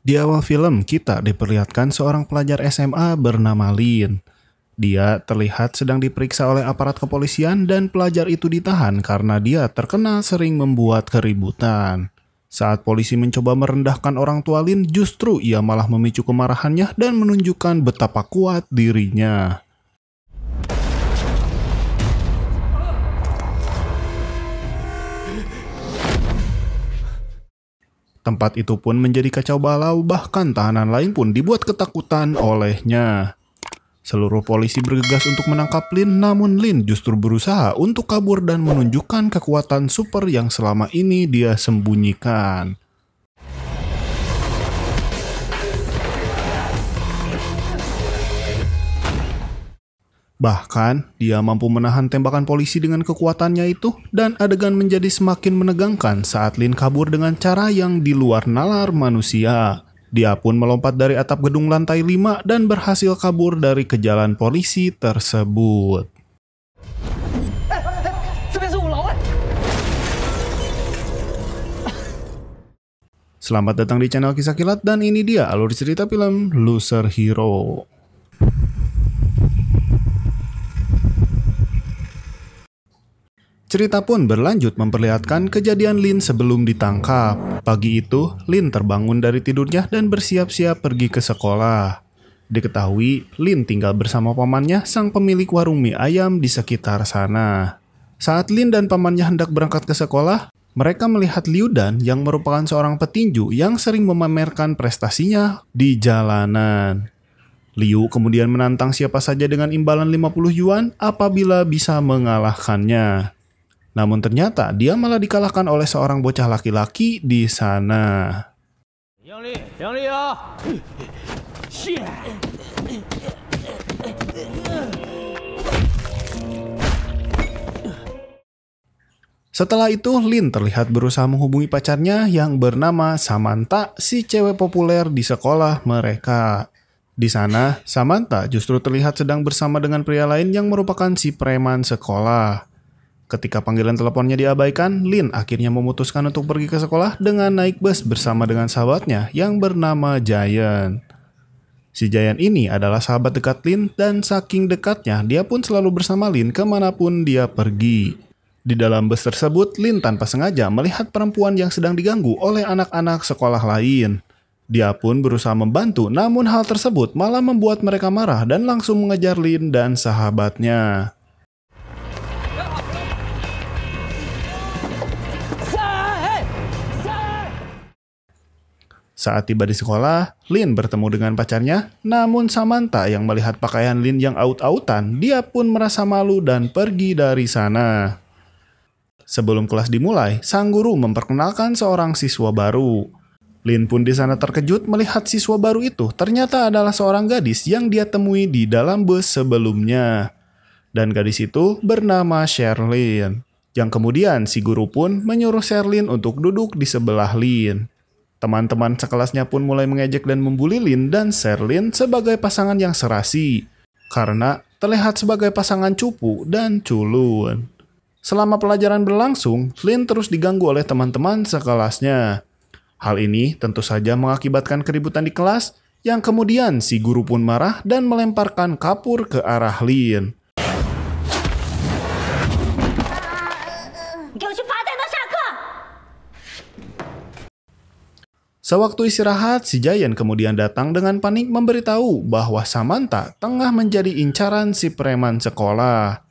Di awal film, kita diperlihatkan seorang pelajar SMA bernama Lin. Dia terlihat sedang diperiksa oleh aparat kepolisian dan pelajar itu ditahan karena dia terkenal sering membuat keributan. Saat polisi mencoba merendahkan orang tua Lin, justru ia malah memicu kemarahannya dan menunjukkan betapa kuat dirinya. Tempat itu pun menjadi kacau balau, bahkan tahanan lain pun dibuat ketakutan olehnya. Seluruh polisi bergegas untuk menangkap Lin, namun Lin justru berusaha untuk kabur dan menunjukkan kekuatan super yang selama ini dia sembunyikan. Bahkan, dia mampu menahan tembakan polisi dengan kekuatannya itu, dan adegan menjadi semakin menegangkan saat Lin kabur dengan cara yang di luar nalar manusia. Dia pun melompat dari atap gedung lantai 5 dan berhasil kabur dari kejalan polisi tersebut. Selamat datang di channel Kisah Kilat, dan ini dia alur cerita film Loser Hero. Cerita pun berlanjut memperlihatkan kejadian Lin sebelum ditangkap. Pagi itu, Lin terbangun dari tidurnya dan bersiap-siap pergi ke sekolah. Diketahui, Lin tinggal bersama pamannya, sang pemilik warung mie ayam di sekitar sana. Saat Lin dan pamannya hendak berangkat ke sekolah, mereka melihat Liu Dan yang merupakan seorang petinju yang sering memamerkan prestasinya di jalanan. Liu kemudian menantang siapa saja dengan imbalan 50 yuan apabila bisa mengalahkannya. Namun ternyata dia malah dikalahkan oleh seorang bocah laki-laki di sana. Setelah itu, Lin terlihat berusaha menghubungi pacarnya yang bernama Samantha, si cewek populer di sekolah mereka. Di sana, Samantha justru terlihat sedang bersama dengan pria lain yang merupakan si preman sekolah. Ketika panggilan teleponnya diabaikan, Lin akhirnya memutuskan untuk pergi ke sekolah dengan naik bus bersama dengan sahabatnya yang bernama Giant. Si Giant ini adalah sahabat dekat Lin, dan saking dekatnya dia pun selalu bersama Lin kemanapun dia pergi. Di dalam bus tersebut, Lin tanpa sengaja melihat perempuan yang sedang diganggu oleh anak-anak sekolah lain. Dia pun berusaha membantu, namun hal tersebut malah membuat mereka marah dan langsung mengejar Lin dan sahabatnya. Saat tiba di sekolah, Lin bertemu dengan pacarnya, namun Samantha yang melihat pakaian Lin yang aut-autan, dia pun merasa malu dan pergi dari sana. Sebelum kelas dimulai, sang guru memperkenalkan seorang siswa baru. Lin pun di sana terkejut melihat siswa baru itu ternyata adalah seorang gadis yang dia temui di dalam bus sebelumnya. Dan gadis itu bernama Sherlyn, yang kemudian si guru pun menyuruh Sherlyn untuk duduk di sebelah Lin. Teman-teman sekelasnya pun mulai mengejek dan membuli Lin dan Sherlyn sebagai pasangan yang serasi, karena terlihat sebagai pasangan cupu dan culun. Selama pelajaran berlangsung, Lin terus diganggu oleh teman-teman sekelasnya. Hal ini tentu saja mengakibatkan keributan di kelas, yang kemudian si guru pun marah dan melemparkan kapur ke arah Lin. Sewaktu istirahat, si Giant kemudian datang dengan panik memberitahu bahwa Samantha tengah menjadi incaran si preman sekolah.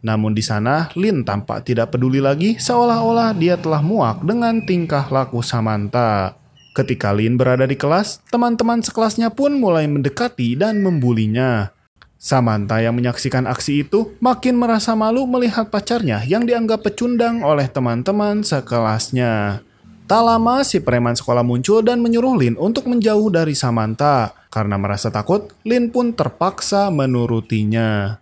Namun di sana, Lin tampak tidak peduli lagi, seolah-olah dia telah muak dengan tingkah laku Samantha. Ketika Lin berada di kelas, teman-teman sekelasnya pun mulai mendekati dan membulinya. Samantha yang menyaksikan aksi itu makin merasa malu melihat pacarnya yang dianggap pecundang oleh teman-teman sekelasnya. Tak lama, si preman sekolah muncul dan menyuruh Lin untuk menjauh dari Samantha. Karena merasa takut, Lin pun terpaksa menurutinya.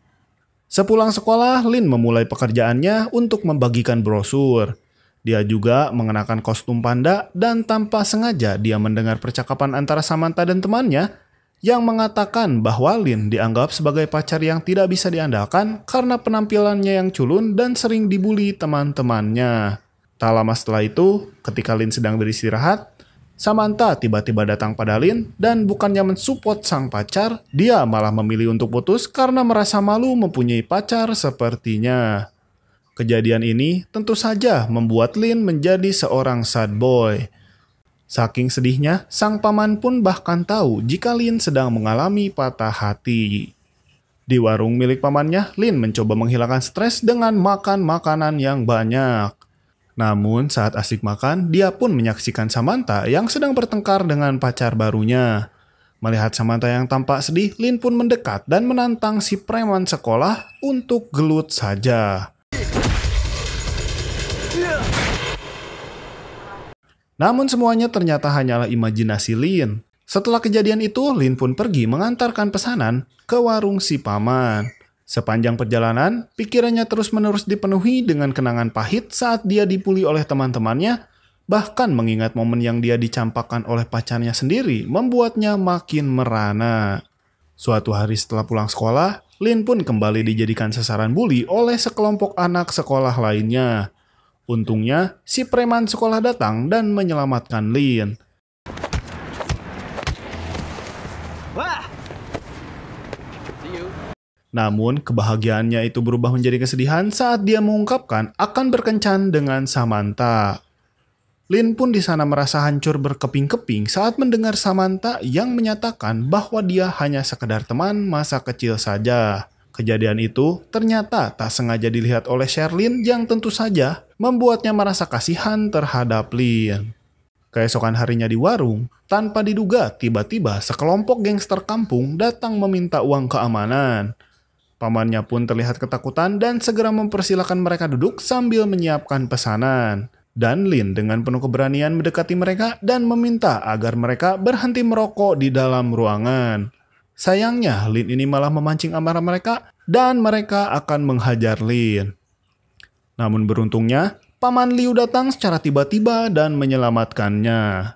Sepulang sekolah, Lin memulai pekerjaannya untuk membagikan brosur. Dia juga mengenakan kostum panda dan tanpa sengaja dia mendengar percakapan antara Samantha dan temannya yang mengatakan bahwa Lin dianggap sebagai pacar yang tidak bisa diandalkan karena penampilannya yang culun dan sering dibully teman-temannya. Tak lama setelah itu, ketika Lin sedang beristirahat, Samantha tiba-tiba datang pada Lin dan bukannya mensupport sang pacar, dia malah memilih untuk putus karena merasa malu mempunyai pacar sepertinya. Kejadian ini tentu saja membuat Lin menjadi seorang sad boy. Saking sedihnya, sang paman pun bahkan tahu jika Lin sedang mengalami patah hati. Di warung milik pamannya, Lin mencoba menghilangkan stres dengan makan makanan yang banyak. Namun saat asik makan, dia pun menyaksikan Samantha yang sedang bertengkar dengan pacar barunya. Melihat Samantha yang tampak sedih, Lin pun mendekat dan menantang si preman sekolah untuk gelut saja. Namun semuanya ternyata hanyalah imajinasi Lin. Setelah kejadian itu, Lin pun pergi mengantarkan pesanan ke warung si paman. Sepanjang perjalanan, pikirannya terus-menerus dipenuhi dengan kenangan pahit saat dia dibully oleh teman-temannya, bahkan mengingat momen yang dia dicampakkan oleh pacarnya sendiri membuatnya makin merana. Suatu hari setelah pulang sekolah, Lin pun kembali dijadikan sasaran bully oleh sekelompok anak sekolah lainnya. Untungnya, si preman sekolah datang dan menyelamatkan Lin. Namun, kebahagiaannya itu berubah menjadi kesedihan saat dia mengungkapkan akan berkencan dengan Samantha. Lin pun di sana merasa hancur berkeping-keping saat mendengar Samantha yang menyatakan bahwa dia hanya sekedar teman masa kecil saja. Kejadian itu ternyata tak sengaja dilihat oleh Sherlyn yang tentu saja membuatnya merasa kasihan terhadap Lin. Keesokan harinya di warung, tanpa diduga tiba-tiba sekelompok gangster kampung datang meminta uang keamanan. Pamannya pun terlihat ketakutan dan segera mempersilahkan mereka duduk sambil menyiapkan pesanan. Dan Lin dengan penuh keberanian mendekati mereka dan meminta agar mereka berhenti merokok di dalam ruangan. Sayangnya, Lin ini malah memancing amarah mereka dan mereka akan menghajar Lin. Namun beruntungnya, Paman Liu datang secara tiba-tiba dan menyelamatkannya.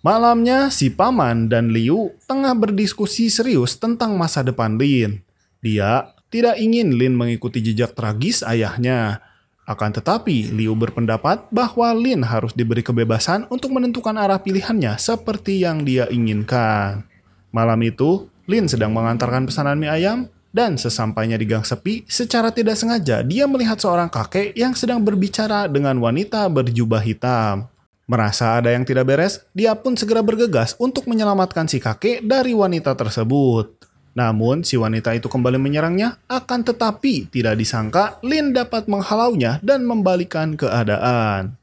Malamnya, si Paman dan Liu tengah berdiskusi serius tentang masa depan Lin. Dia tidak ingin Lin mengikuti jejak tragis ayahnya. Akan tetapi, Liu berpendapat bahwa Lin harus diberi kebebasan untuk menentukan arah pilihannya seperti yang dia inginkan. Malam itu, Lin sedang mengantarkan pesanan mie ayam, dan sesampainya di gang sepi, secara tidak sengaja dia melihat seorang kakek yang sedang berbicara dengan wanita berjubah hitam. Merasa ada yang tidak beres, dia pun segera bergegas untuk menyelamatkan si kakek dari wanita tersebut. Namun, si wanita itu kembali menyerangnya, akan tetapi tidak disangka Lin dapat menghalaunya dan membalikan keadaan.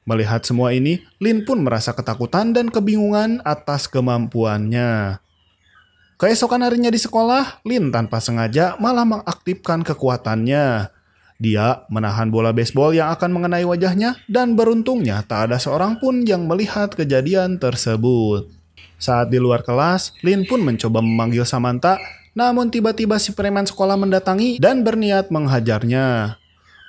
Melihat semua ini, Lin pun merasa ketakutan dan kebingungan atas kemampuannya. Keesokan harinya di sekolah, Lin tanpa sengaja malah mengaktifkan kekuatannya. Dia menahan bola baseball yang akan mengenai wajahnya dan beruntungnya tak ada seorang pun yang melihat kejadian tersebut. Saat di luar kelas, Lin pun mencoba memanggil Samantha, namun tiba-tiba si preman sekolah mendatangi dan berniat menghajarnya.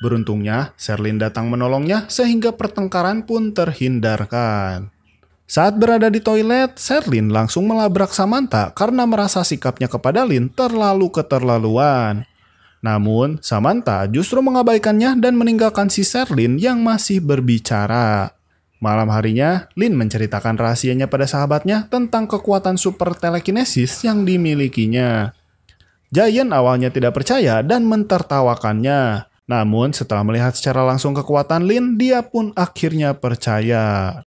Beruntungnya, Sherlyn datang menolongnya sehingga pertengkaran pun terhindarkan. Saat berada di toilet, Sherlyn langsung melabrak Samantha karena merasa sikapnya kepada Lin terlalu keterlaluan. Namun, Samantha justru mengabaikannya dan meninggalkan si Sherlyn yang masih berbicara. Malam harinya, Lin menceritakan rahasianya pada sahabatnya tentang kekuatan super telekinesis yang dimilikinya. Giant awalnya tidak percaya dan mentertawakannya. Namun, setelah melihat secara langsung kekuatan Lin, dia pun akhirnya percaya.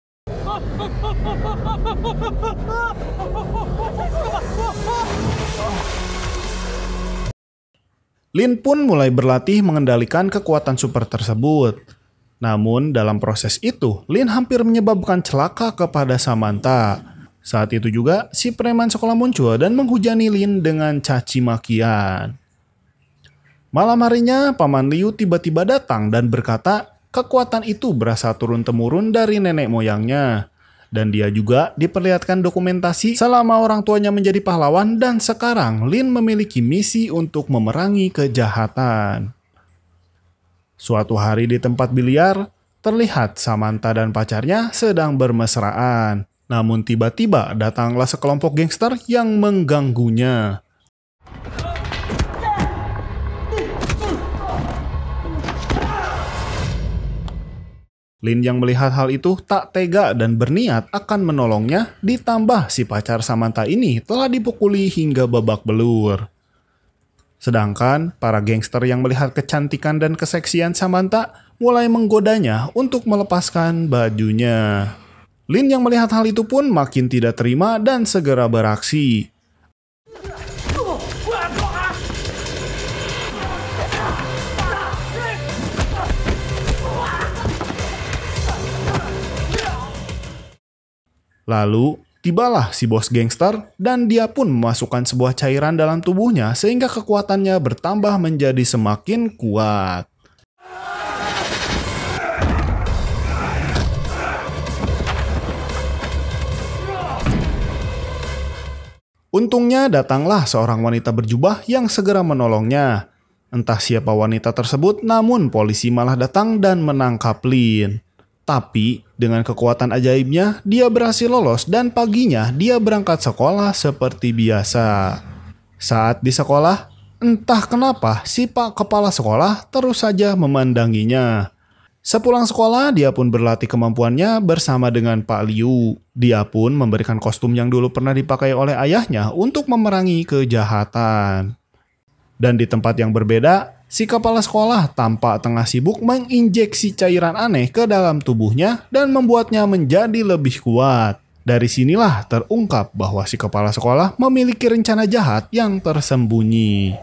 Lin pun mulai berlatih mengendalikan kekuatan super tersebut. Namun dalam proses itu, Lin hampir menyebabkan celaka kepada Samantha. Saat itu juga, si preman sekolah muncul dan menghujani Lin dengan caci makian. Malam harinya, Paman Liu tiba-tiba datang dan berkata, kekuatan itu berasal turun-temurun dari nenek moyangnya. Dan dia juga diperlihatkan dokumentasi selama orang tuanya menjadi pahlawan dan sekarang Lin memiliki misi untuk memerangi kejahatan. Suatu hari di tempat biliar, terlihat Samantha dan pacarnya sedang bermesraan. Namun tiba-tiba datanglah sekelompok gangster yang mengganggunya. Lin yang melihat hal itu tak tega dan berniat akan menolongnya, ditambah si pacar Samantha ini telah dipukuli hingga babak belur. Sedangkan para gangster yang melihat kecantikan dan keseksian Samantha mulai menggodanya untuk melepaskan bajunya. Lin yang melihat hal itu pun makin tidak terima dan segera beraksi. Lalu, tibalah si bos gangster dan dia pun memasukkan sebuah cairan dalam tubuhnya sehingga kekuatannya bertambah menjadi semakin kuat. Untungnya datanglah seorang wanita berjubah yang segera menolongnya. Entah siapa wanita tersebut, namun polisi malah datang dan menangkap Lin. Tapi, dengan kekuatan ajaibnya, dia berhasil lolos dan paginya dia berangkat sekolah seperti biasa. Saat di sekolah, entah kenapa si Pak Kepala Sekolah terus saja memandanginya. Sepulang sekolah, dia pun berlatih kemampuannya bersama dengan Pak Liu. Dia pun memberikan kostum yang dulu pernah dipakai oleh ayahnya untuk memerangi kejahatan. Dan di tempat yang berbeda, si kepala sekolah tampak tengah sibuk menginjeksi cairan aneh ke dalam tubuhnya dan membuatnya menjadi lebih kuat. Dari sinilah terungkap bahwa si kepala sekolah memiliki rencana jahat yang tersembunyi.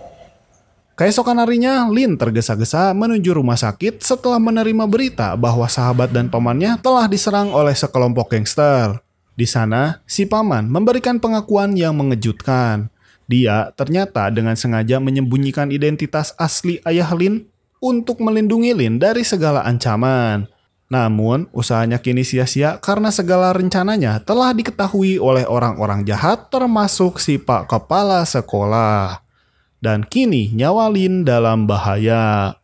Keesokan harinya, Lin tergesa-gesa menuju rumah sakit setelah menerima berita bahwa sahabat dan pamannya telah diserang oleh sekelompok gangster. Di sana, si paman memberikan pengakuan yang mengejutkan. Dia ternyata dengan sengaja menyembunyikan identitas asli ayah Lin untuk melindungi Lin dari segala ancaman. Namun, usahanya kini sia-sia karena segala rencananya telah diketahui oleh orang-orang jahat termasuk si Pak Kepala Sekolah. Dan kini nyawa Lin dalam bahaya.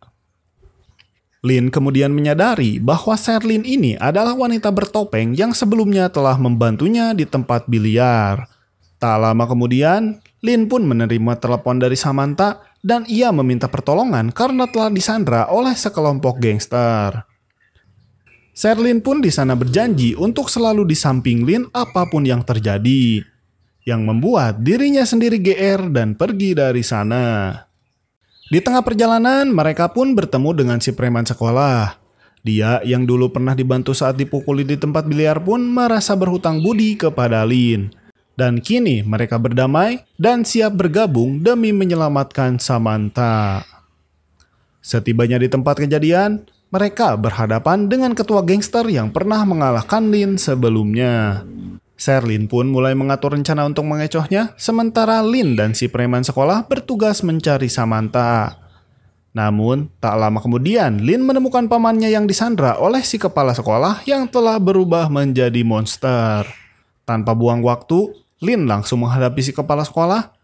Lin kemudian menyadari bahwa Sherlyn ini adalah wanita bertopeng yang sebelumnya telah membantunya di tempat biliar. Tak lama kemudian, Lin pun menerima telepon dari Samantha dan ia meminta pertolongan karena telah disandra oleh sekelompok gangster. Sherlyn pun di sana berjanji untuk selalu di samping Lin apapun yang terjadi, yang membuat dirinya sendiri GR dan pergi dari sana. Di tengah perjalanan, mereka pun bertemu dengan si preman sekolah. Dia yang dulu pernah dibantu saat dipukuli di tempat biliar pun merasa berhutang budi kepada Lin. Dan kini mereka berdamai dan siap bergabung demi menyelamatkan Samantha. Setibanya di tempat kejadian, mereka berhadapan dengan ketua gangster yang pernah mengalahkan Lin sebelumnya. Sherlyn pun mulai mengatur rencana untuk mengecohnya, sementara Lin dan si preman sekolah bertugas mencari Samantha. Namun, tak lama kemudian Lin menemukan pamannya yang disandra oleh si kepala sekolah yang telah berubah menjadi monster. Tanpa buang waktu, Lin langsung menghadapi si kepala sekolah.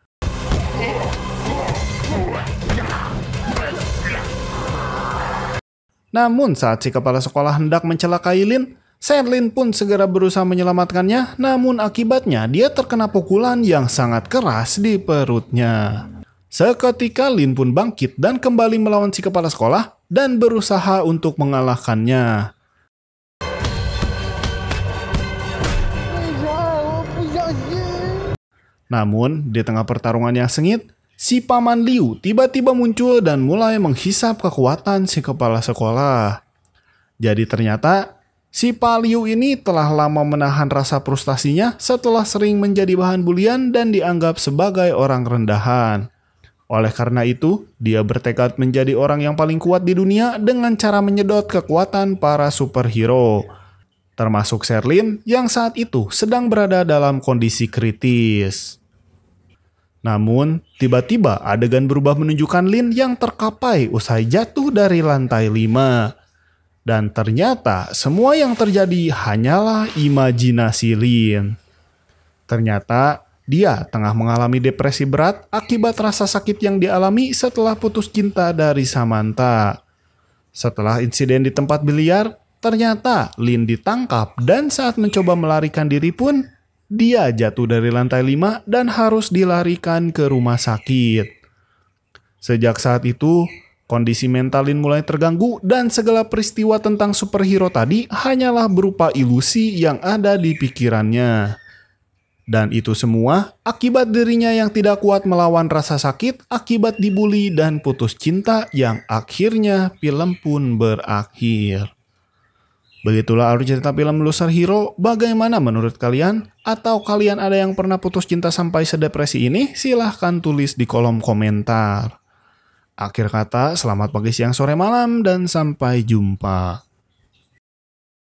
Namun saat si kepala sekolah hendak mencelakai Lin, Sherlyn pun segera berusaha menyelamatkannya, namun akibatnya dia terkena pukulan yang sangat keras di perutnya. Seketika Lin pun bangkit dan kembali melawan si kepala sekolah dan berusaha untuk mengalahkannya. Namun, di tengah pertarungan yang sengit, si Paman Liu tiba-tiba muncul dan mulai menghisap kekuatan si kepala sekolah. Jadi ternyata, si Pak Liu ini telah lama menahan rasa frustasinya setelah sering menjadi bahan bulian dan dianggap sebagai orang rendahan. Oleh karena itu, dia bertekad menjadi orang yang paling kuat di dunia dengan cara menyedot kekuatan para superhero. Termasuk Sherlyn yang saat itu sedang berada dalam kondisi kritis. Namun, tiba-tiba adegan berubah menunjukkan Lin yang terkapai usai jatuh dari lantai 5. Dan ternyata semua yang terjadi hanyalah imajinasi Lin. Ternyata dia tengah mengalami depresi berat akibat rasa sakit yang dialami setelah putus cinta dari Samantha. Setelah insiden di tempat biliar, ternyata Lin ditangkap dan saat mencoba melarikan diri pun, dia jatuh dari lantai 5 dan harus dilarikan ke rumah sakit. Sejak saat itu, Kondisi mental Lin mulai terganggu dan segala peristiwa tentang superhero tadi hanyalah berupa ilusi yang ada di pikirannya. Dan itu semua akibat dirinya yang tidak kuat melawan rasa sakit akibat dibully dan putus cinta yang akhirnya film pun berakhir. Begitulah alur cerita film Loser Hero. Bagaimana menurut kalian? Atau kalian ada yang pernah putus cinta sampai sedepresi ini? Silahkan tulis di kolom komentar. Akhir kata, selamat pagi, siang, sore, malam, dan sampai jumpa.